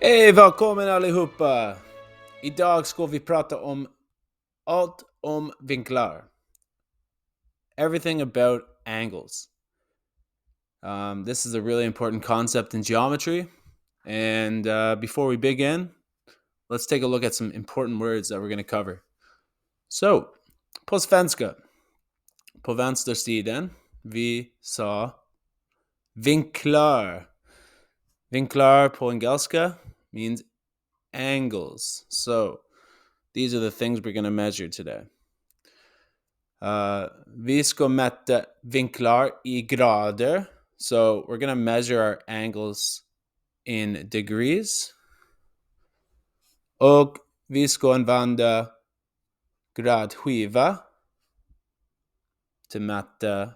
Hej, välkommen allihopa! Idag ska vi prata om allt om vinklar. Everything about angles. This is a really important concept in geometry. And before we begin, let's take a look at some important words that we're going to cover. So, på svenska. På vänstersidan, vi sa vinklar. Vinklar på engelska means angles. So, these are the things we're going to measure today. Vi ska mäta vinklar i grader. So we're going to measure our angles in degrees. Och vi ska använda gradskiva to mäta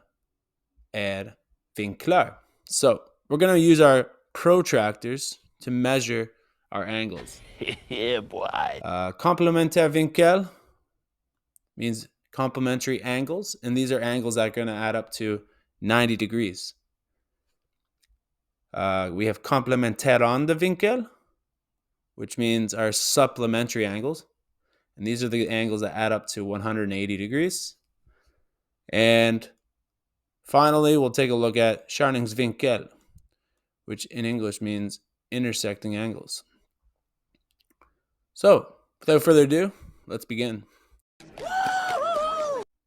vinklar. So we're going to use our protractors to measure our angles. Yeah, boy. Complementär vinkel means complementary angles, and these are angles that are going to add up to 90 degrees. We have komplementärande vinkel, which means our supplementary angles, and these are the angles that add up to 180 degrees. And finally, we'll take a look at skärningsvinkel, which in English means intersecting angles. So, without further ado, let's begin.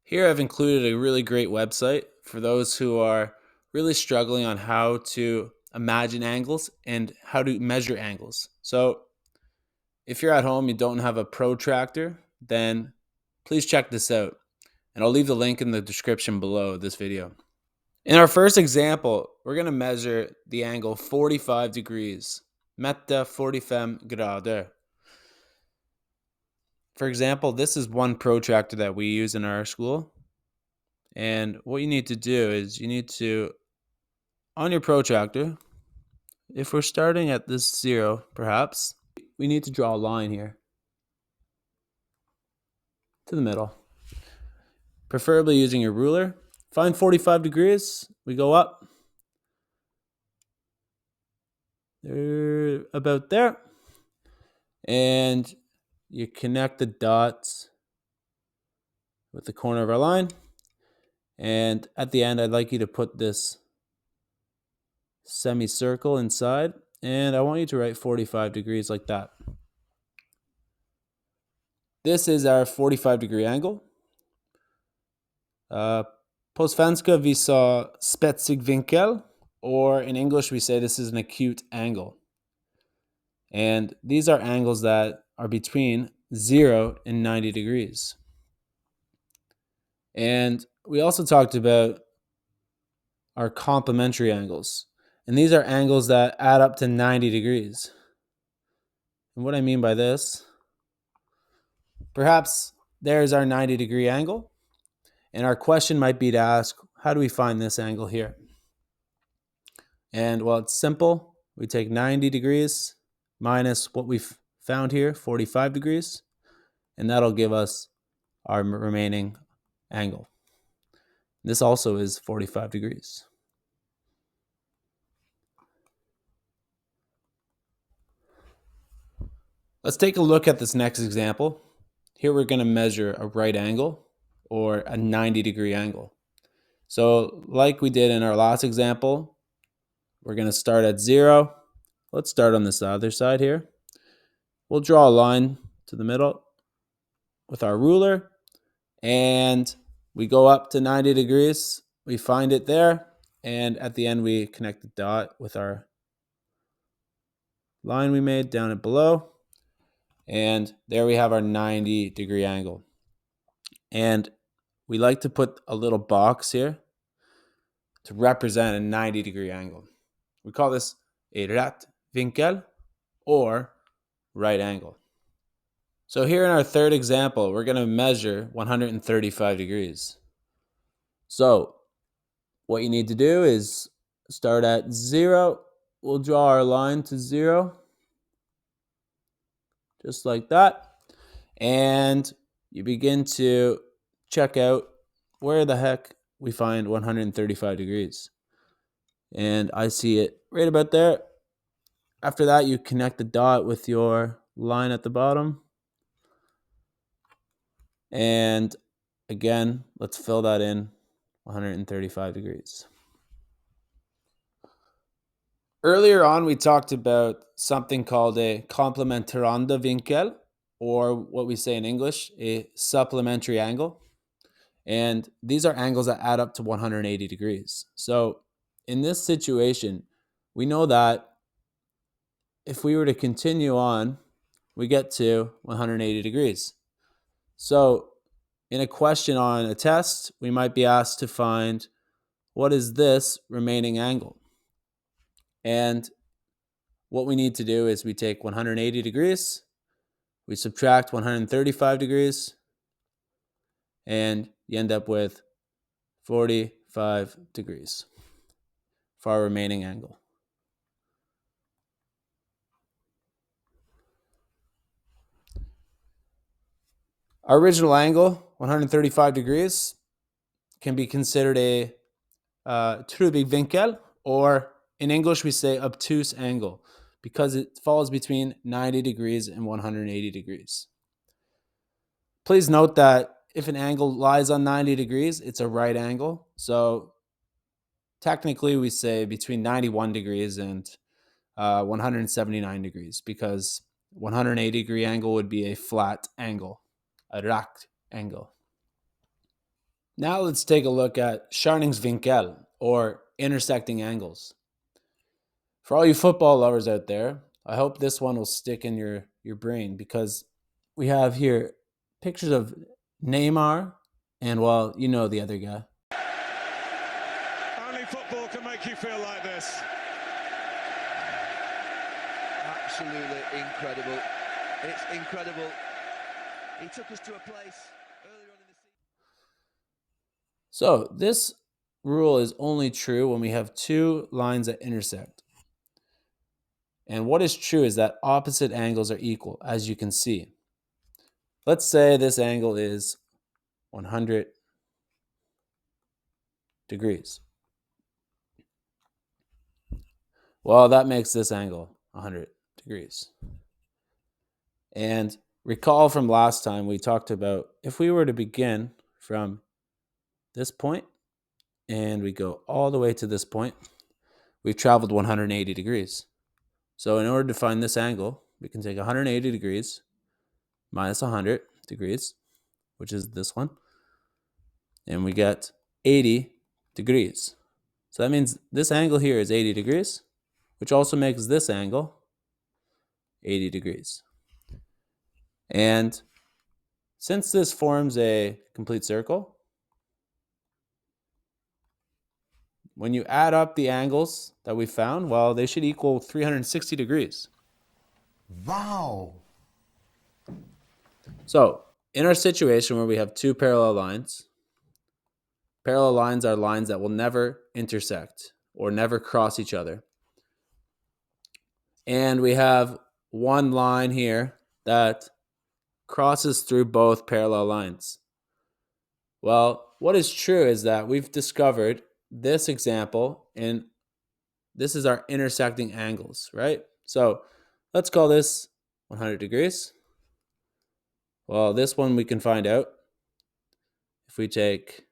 Here I've included a really great website for those who are really struggling on how to imagine angles and how to measure angles. So if you're at home, you don't have a protractor, then please check this out. And I'll leave the link in the description below this video. In our first example, we're going to measure the angle 45 degrees. Mäta 45 grader. For example, this is one protractor that we use in our school. And what you need to do is you need to, on your protractor, if we're starting at this 0, perhaps, we need to draw a line here to the middle. Preferably using your ruler. Find 45 degrees. We go up. They're about there. And you connect the dots with the corner of our line. And at the end, I'd like you to put this semicircle inside. And I want you to write 45 degrees like that. This is our 45 degree angle. På svenska vi sa spetsig vinkel, or in English we say this is an acute angle. And these are angles that are between 0 and 90 degrees. And we also talked about our complementary angles. And these are angles that add up to 90 degrees. And what I mean by this, perhaps there's our 90 degree angle. And our question might be to ask, how do we find this angle here? And well, it's simple. We take 90 degrees minus what we've found here, 45 degrees. And that'll give us our remaining angle. This also is 45 degrees. Let's take a look at this next example. Here we're going to measure a right angle or a 90 degree angle. So like we did in our last example, we're going to start at 0. Let's start on this other side here. We'll draw a line to the middle with our ruler, and we go up to 90 degrees. We find it there, and at the end we connect the dot with our line we made down and below. And there we have our 90 degree angle. And we like to put a little box here to represent a 90 degree angle. We call this a rätt vinkel or right angle. So here in our third example, we're going to measure 135 degrees. So what you need to do is start at 0. We'll draw our line to 0. Just like that. And you begin to check out where the heck we find 135 degrees. And I see it right about there. After that, you connect the dot with your line at the bottom. And again, let's fill that in 135 degrees. Earlier on, we talked about something called a complementarande Winkel, or what we say in English, a supplementary angle. And these are angles that add up to 180 degrees. So in this situation, we know that if we were to continue on, we get to 180 degrees. So in a question on a test, we might be asked to find what is this remaining angle. And what we need to do is we take 180 degrees, we subtract 135 degrees, and you end up with 45 degrees for our remaining angle. Our original angle, 135 degrees, can be considered a trubig Winkel, or in English we say obtuse angle, because it falls between 90 degrees and 180 degrees. Please note that if an angle lies on 90 degrees, it's a right angle. So technically we say between 91 degrees and 179 degrees, because 180 degree angle would be a flat angle, a rakt angle. Now let's take a look at Scharningswinkel, or intersecting angles. For all you football lovers out there, I hope this one will stick in your brain, because we have here pictures of Neymar and, well, you know the other guy. Only football can make you feel like this. Absolutely incredible. It's incredible. He took us to a place earlier on in the season. So this rule is only true when we have two lines that intersect. And what is true is that opposite angles are equal, as you can see. Let's say this angle is 100 degrees. Well, that makes this angle 100 degrees. And recall from last time we talked about, if we were to begin from this point and we go all the way to this point, we've traveled 180 degrees. So in order to find this angle, we can take 180 degrees minus 100 degrees, which is this one, and we get 80 degrees. So that means this angle here is 80 degrees, which also makes this angle 80 degrees. And since this forms a complete circle, when you add up the angles that we found, well, they should equal 360 degrees. Wow! So in our situation where we have two parallel lines are lines that will never intersect or never cross each other. And we have one line here that crosses through both parallel lines. Well, what is true is that we've discovered this example, and this is our intersecting angles, right? So let's call this 100 degrees. Well, this one we can find out if we take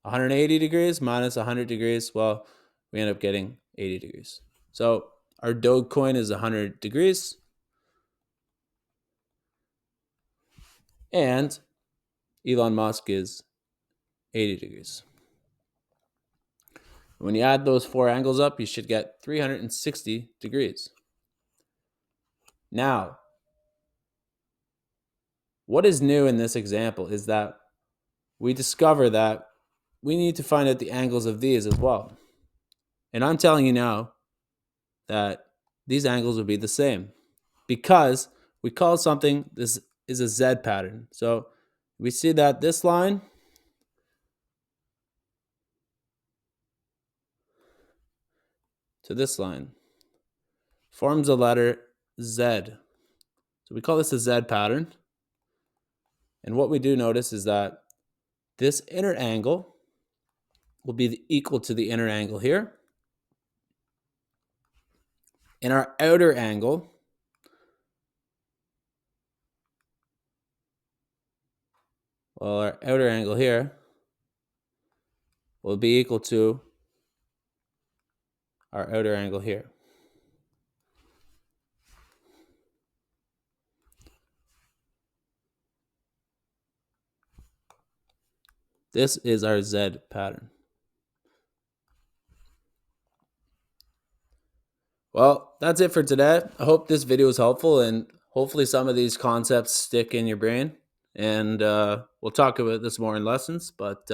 180 degrees minus 100 degrees. Well, we end up getting 80 degrees. So our Dogecoin is 100 degrees. And Elon Musk is 80 degrees. When you add those four angles up, you should get 360 degrees. Now, what is new in this example is that we discover that we need to find out the angles of these as well. And I'm telling you now that these angles will be the same, because we call something, this is a Z pattern. So we see that this line to this line forms a letter Z. So we call this a Z pattern. And what we do notice is that this inner angle will be equal to the inner angle here. In our outer angle, well, our outer angle here will be equal to our outer angle here. This is our Z pattern. Well, that's it for today. I hope this video was helpful, and hopefully some of these concepts stick in your brain. And we'll talk about this more in lessons, but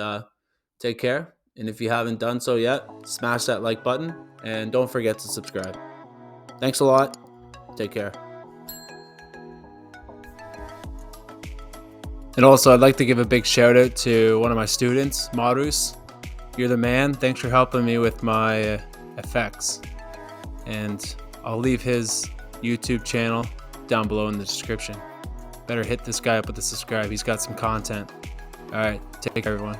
take care. And if you haven't done so yet, smash that like button and don't forget to subscribe. Thanks a lot. Take care. And also, I'd like to give a big shout out to one of my students, Marus. You're the man. Thanks for helping me with my effects. And I'll leave his YouTube channel down below in the description. Better hit this guy up with the subscribe. He's got some content. All right, take care, everyone.